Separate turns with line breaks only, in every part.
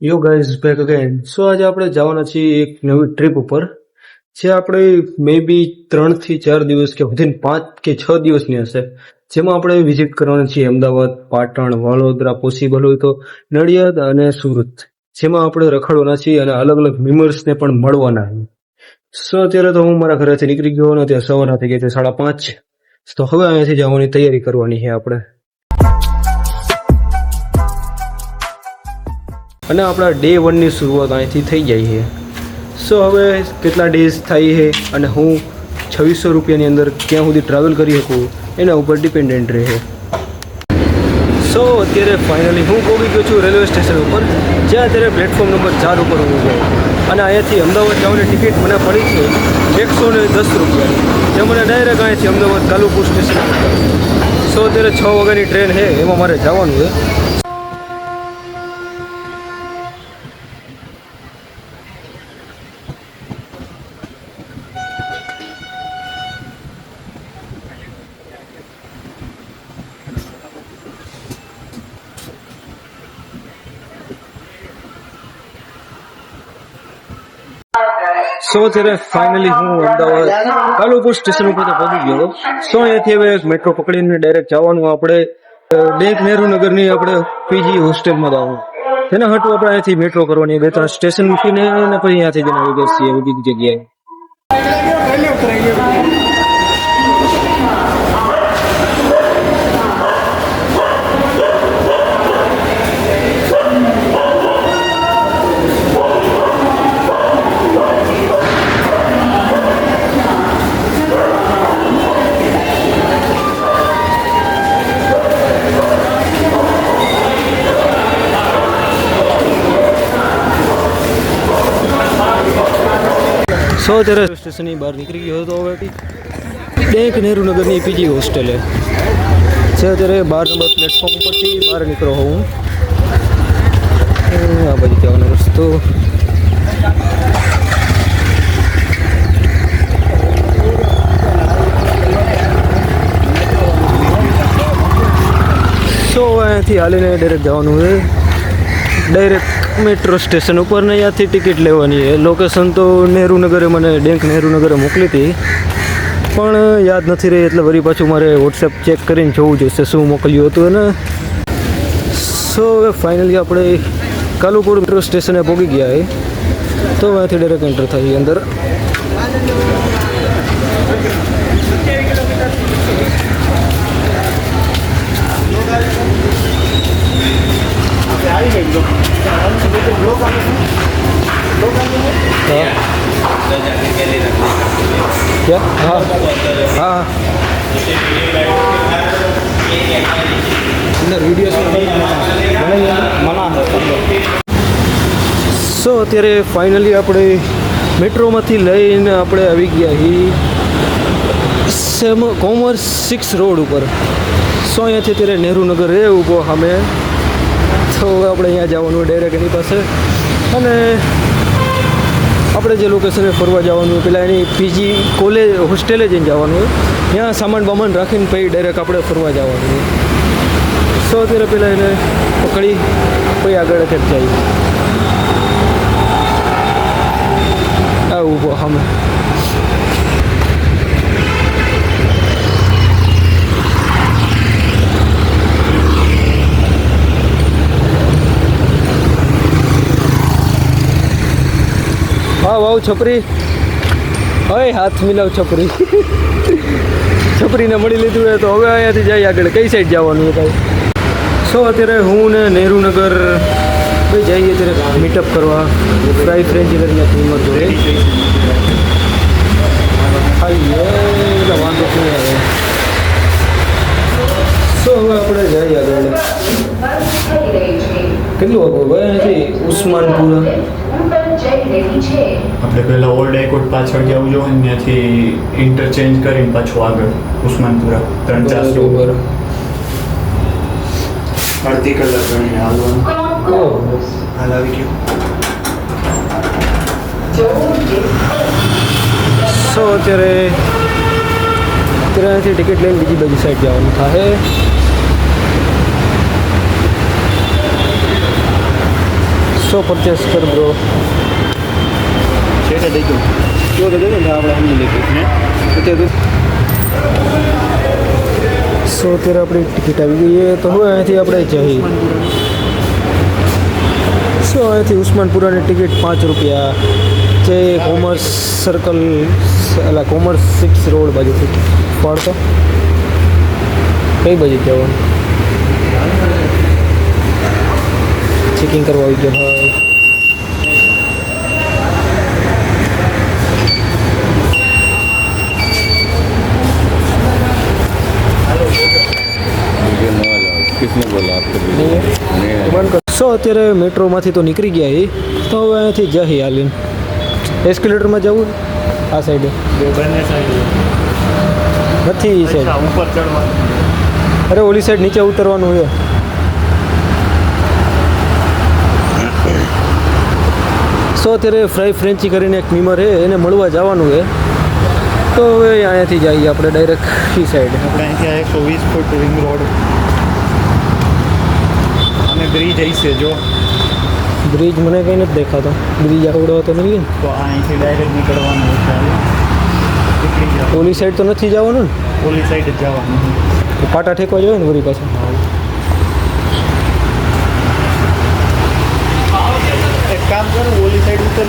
Yo guys back again સો આજે આપણે જવાના છીએ એક નવી ટ્રીપ ઉપર જે આપણે મે બી 3 થી 4 દિવસ કે વિધિન 5 કે 6 દિવસની હશે જેમાં આપણે વિઝિટ કરવાના છીએ અમદાવાદ પાટણ વડોદરા પોસિબલ હોય તો નડિયાદ અને સુરત જેમાં આપણે રખડવાના છીએ અને અલગ અલગ મેમ્બર્સને પણ મળવાના છે સો અત્યારે તો હું મારા ઘરેથી નીકળી ગયો અને ત્યાં સવારના થઈ ગયા છે 5:30 તો હવે અહીંયાથી જવાની તૈયારી કરવાની છે આપણે અને આપણા ડે 1 ની શરૂઆત અહીંથી થઈ જાય છે સો હવે કેટલા ડેઝ થાય છે અને હું 2600 રૂપિયાની અંદર ક્યાં સુધી ટ્રાવેલ કરી શકું એના ઉપર ડિપેન્ડન્ટ રહે સો અત્યારે ફાઇનલી હું પહોંચી ગયો છું રેલવે સ્ટેશન ઉપર જ્યાં અત્યારે પ્લેટફોર્મ નંબર 4 ઉપર હું ગયો અને અહીંયાથી અમદાવાદ જવાની ટિકિટ મને પડી છે 110 રૂપિયાની જે મને ડાયરેક્ટ અહીંયાથી અમદાવાદ કાલુપુર સ્ટેશન ઉપર સો અત્યારે 6 વાગ્યાની ટ્રેન છે એમાં મારે જવાનું છે સો અત્યારે ફાઇનલી હું અમદાવાદ કાલુપુર સ્ટેશન ઉપર પહોંચી ગયો સો અહીંયાથી હવે મેટ્રો પકડીને ડાયરેક્ટ જવાનું આપણે બેંક નહેરુ નગરની આપણે પીજી હોસ્ટેલમાં જવાનું તેના હાટું આપણે અહીંયાથી મેટ્રો કરવાની 2-3 સ્ટેશન મૂકીને અને પછી અહીંયાથી જઈને આવી બેસીએ બધી જગ્યાએ સો અત્યારે સ્ટેશનની બહાર નીકળી ગયો હતો હવે બેંક નહેરુ નગરની પીજી હોસ્ટેલે છે અત્યારે 12 નંબર પ્લેટફોર્મ ઉપરથી બહાર નીકળો હું આ બાજુ જવાનો રસ્તો સો અહીંયાથી હાલીને ડાયરેક્ટ જવાનું છે ડાયરેક્ટ મેટ્રો સ્ટેશન ઉપર ને ત્યાંથી ટિકિટ લેવાની છે લોકેશન તો નહેરુનગરે મને બેંક નહેરુનગરે મોકલી હતી પણ યાદ નથી રહી એટલે વળી પાછું મારે વોટ્સએપ ચેક કરીને જોવું જોઈશે શું મોકલ્યું હતું અને સો હવે ફાઇનલી આપણે કાલુપુર મેટ્રો સ્ટેશને પહોંચી ગયા છે તો અહીંયાથી ડાયરેક્ટ એન્ટર થઈ અંદર क्या हाँ हाँ સો અત્યારે ફાઇનલી આપણે મેટ્રોમાંથી લઈને આપણે આવી ગયા છીએ કોમર્સ 6 રોડ ઉપર સો અહીંયાથી અત્યારે નહેરુનગર એ ઊભો સામે તો આપણે અહીંયા જવાનું ડાયરેક્ટ એની પાસે અને આપણે જે લોકેશને ફરવા જવાનું પહેલાં એની પીજી કોલેજ હોસ્ટેલે જઈને જવાનું ત્યાં સામાન બામાન રાખીને પછી ડાયરેક્ટ આપણે ફરવા જવાનું સો અત્યારે પહેલાં એને પકડી પછી આગળ જ જાય આ ઊભો સામે હા વાવ છપરી હવે હાથ મિલાવ છપરી છપરીને મળી લીધું હોય તો હવે અહીંયાથી જઈએ આગળ કઈ સાઈડ જવાનું કાંઈ સો અત્યારે હું ને નહેરુનગર ભાઈ જઈએ ત્યારે મીટઅપ કરવા ફ્રાઈ ફ્રેન્ચ કરીને કિંમત જોડે ખાઈએ એટલે વાંધો નહીં આવે સો હવે આપણે જઈએ આગળ કેટલું આગળ ભાઈ અહીંયાથી ઉસ્માનપુરા
આપણે પહેલા ઓલ્ડ એરપોર્ટ પાછળ જવું જોઈએ ને ત્યાંથી ઇન્ટરચેન્જ કરીને પાછું આગળ ઉસ્માનપુરા 3-4
બરોબર
અડધી કલાક ગણીને હાલવાનું હાલ આવી ગયું
સો અત્યારે અહીંયાથી ટિકિટ લઈને બીજી બાજુ સાઈડ જવાનું થાય 100 પરચેસ કર બ્રો.
છે દઈ દો
જો તો દે ને આપણે સમજી લઈએ
ને
અત્યારે સો અત્યારે આપણી ટિકિટ આવી ગઈ છે તો હવે અહીંયાથી આપણે જઈએ. સો અહીંયાથી ઉસ્માનપુરાની ટિકિટ 5 રૂપિયા જે કોમર્સ સર્કલ એટલે કોમર્સ 6 રોડ બાજુથી પડતો કઈ બાજુ જવાનું ચેકિંગ કરવા આવી ગયો ભાઈ.
किसने बोला आपको
બંધ કર. સો અત્યારે મેટ્રોમાંથી તો નીકળી ગયા એ તો હવે અહીંયાથી જઈએ હાલીને એસ્કેલેટરમાં જવું આ સાઈડે
બંને સાઈડ
નથી એ સાઈડ
ઉપર ચડવાનું.
અરે ઓલી સાઈડ નીચે ઉતરવાનું છે. સો અત્યારે ફ્રાય ફ્રેન્ચી કરીને એક મીમર છે એને મળવા જવાનું છે તો હવે અહીંયાથી જઈએ આપણે ડાયરેક્ટ એ સાઈડ.
આપણે અહીંથી 120 ફૂટ રિંગ રોડ અને બ્રિજ હશે જો
બ્રિજ મને કંઈ નથી દેખાતો. બ્રિજ આવડો તો નહીં ને.
તો અહીંથી ડાયરેક્ટ નીકળવાનું છે. નીકળી જાવ
ઓલી સાઈડ તો નથી જવાનું ને.
ઓલી સાઈડ જ જવાનું.
પાટા ઠેકવા જોઈએ ને વળી પાછા.
એક કામ કરો ઓલી સાઈડ ઉતર.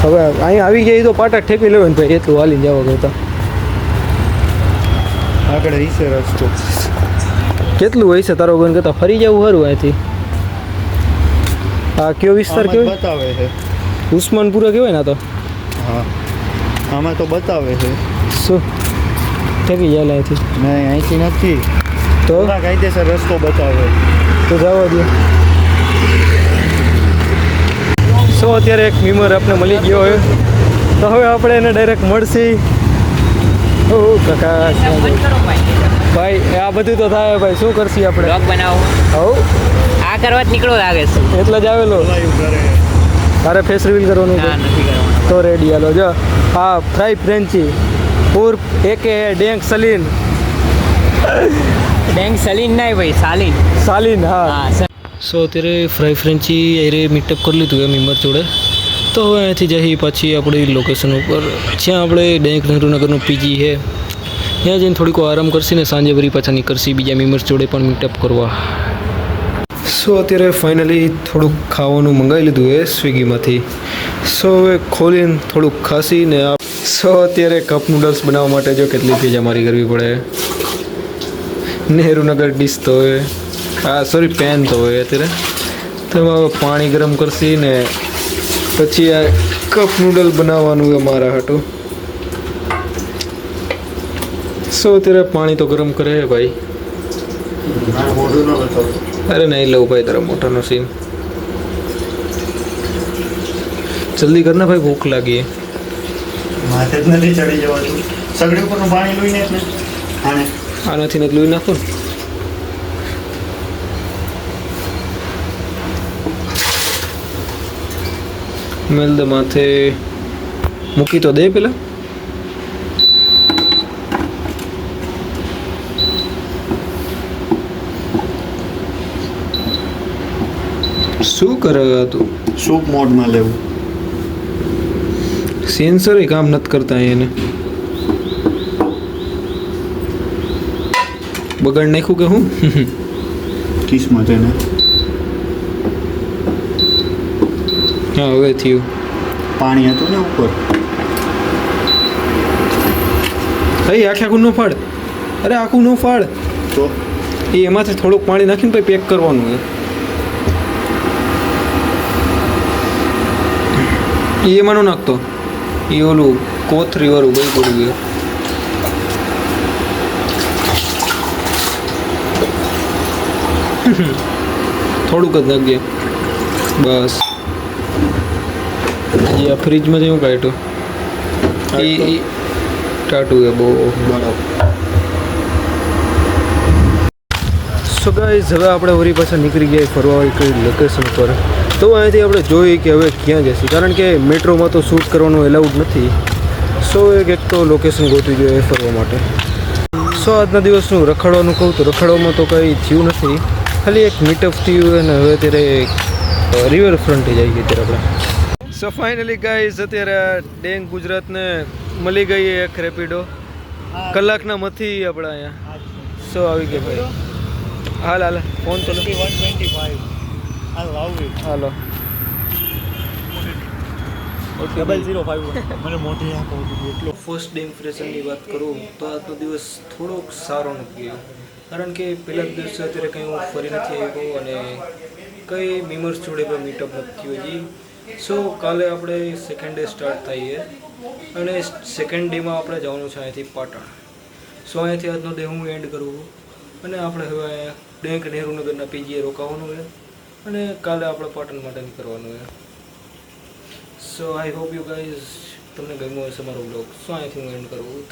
હવે અહીંયા આવી જાય તો પાટા ઠેકી લેવાય ને ભાઈ એટલું હાલીને જવા કરતા.
આગળ હશે રસ્તો.
કેટલું હોય છે તારો ગણ કરતાં ફરી જવું સારું અહીંયાથી. આ કયો વિસ્તાર
આમાં જ
કહેવાય?
બતાવે છે.
ઉસ્માનપુરા કહેવાય ને આ તો.
હા આમાં તો બતાવે છે.
શું ઠેકી જાય અહીંયાથી
નહીં અહીંથી નથી
તો
થોડા કાયદેસર રસ્તો બતાવે.
તો જવા દો. સો અત્યારે એક મીમર આપણે મળી ગયો હોય તો હવે આપણે એને ડાયરેક્ટ મળશી. ઓ કાકા ભાઈ આ બધું તો થાય ભાઈ શું કરશી આપણે.
બ્લોગ બનાવો
હવ
આ કરવા જ નીકળો લાગે છે
એટલે જ આવેલો.
બોલાયું કરે.
તારે ફેસ રિવીલ કરવાનું
ના
છે
નથી કરવાનું
તો રેડી હાલો જો હા ફ્રાય ફ્રેન્ચી ઉર્ફ એકે ડેંગ સલીન
બેંક સલીન નહીં ભાઈ સાલીન
સાલીન હા.
હા
સો અત્યારે ફ્રાય ફ્રેન્ચી એરે મીટઅપ કરી લીધું એમ મીમર જોડે તો હવે અહીંયાથી જઈએ પાછી આપણી લોકેશન ઉપર જ્યાં આપણે ડેંક નહેરુનગરનું પીજી છે ત્યાં જઈને થોડીક આરામ કરશી ને સાંજે વળી પાછા નીકળશી બીજા મીમર્સ જોડે પણ મીટઅપ કરવા. સો અત્યારે ફાઇનલી થોડુંક ખાવાનું મંગાવી લીધું એ સ્વિગીમાંથી. સો હવે ખોલીને થોડુંક ખાસીને સો અત્યારે કપ નૂડલ્સ બનાવવા માટે જો કેટલી ભેજા મારી કરવી પડે. નહેરુનગર ડીશ તો હોય હા સોરી પેન તો હોય અત્યારે તો એમાં હવે પાણી ગરમ કરશી ને પછી આ કપ નૂડલ બનાવવાનું છે મારા હાટું. સો અત્યારે પાણી તો ગરમ કરે હે ભાઈ. અરે નહીં લઉં ભાઈ તારા મોટાનો સીન. જલ્દી કર ને ભાઈ ભૂખ લાગી.
માથે જ નથી ચડી જવાતું. સગડી ઉપરનું પાણી લઈને જ ને આને
આનાથી નથી લઈ નાખું ને. મેલ દે માથે મૂકી તો દે પેલા. શું કરે તું?
સૂપ મોડમાં લેવું.
સેન્સર કામ નથી કરતા એને. બગાડ નાખ્યું કે હું?
કિસ્મત એને.
હા હવે થયું.
પાણી હતું ને ઉપર.
ભાઈ આખે આખું ન ફાડ. અરે આખું ન ફાડ.
તો
એ એમાંથી થોડુંક પાણી નાખીને પછી પેક કરવાનું છે. એ એમાં ન નાખતો. એ ઓલું કોથરી વાળું બહુ પડ્યું છે. થોડુંક જ નાખજે બસ. જે આ ફ્રીજમાંથી હું કાઢ્યું એ ટાટું છે બહુ.
બરાબર.
સો ગાઈઝ હવે આપણે વળી પાછા નીકળી ગયા ફરવા કઈ લોકેશન પર. તો અહીંયાથી આપણે જોઈએ કે હવે ક્યાં જઈશું કારણ કે મેટ્રોમાં તો શૂટ કરવાનું એલાઉડ નથી. સો એક તો લોકેશન ગોતવી જોઈએ ફરવા માટે. સો આજના દિવસનું રખડવાનું કહું તો રખડવામાં તો કંઈ થયું નથી. ખાલી એક મીટઅપ થયું અને હવે અત્યારે રિવરફ્રન્ટ જઈએ અત્યારે આપણે. સો ફાઇનલી ગાઈઝ અત્યારે ડેંગ ગુજરાતને મળી ગઈ એક રેપિડો કલાકના મથી આપણે અહીંયા. સો આવી ગઈ ભાઈ. હાલ હાલ ફોન તો હાલો. ફર્સ્ટ ડે ઇમ્પ્રેશનની વાત કરું તો આજનો દિવસ થોડોક સારો નથી ગયો, કારણ કે પહેલા દિવસે અત્યારે કંઈ હું ફરી નથી આવ્યો અને કંઈ મેમ્બર્સ જોડે પણ મીટઅપ નથી થયું હજી. સો કાલે આપણે સેકન્ડ ડે સ્ટાર્ટ થઈએ અને સેકન્ડ ડેમાં આપણે જવાનું છે અહીંથી પાટણ. સો અહીંયાથી આજનો ડે હું એન્ડ કરું અને આપણે હવે ડેંક નહેરુનગરના પીજીએ રોકાવાનું છે અને કાલે આપણે પાટણ માટે નીકળવાનું છે. સો આઈ હોપ યુ ગાઈઝ તમને ગમ્યો હશે મારો બ્લોગ. સો અહીંયાથી હું એન્ડ કરું.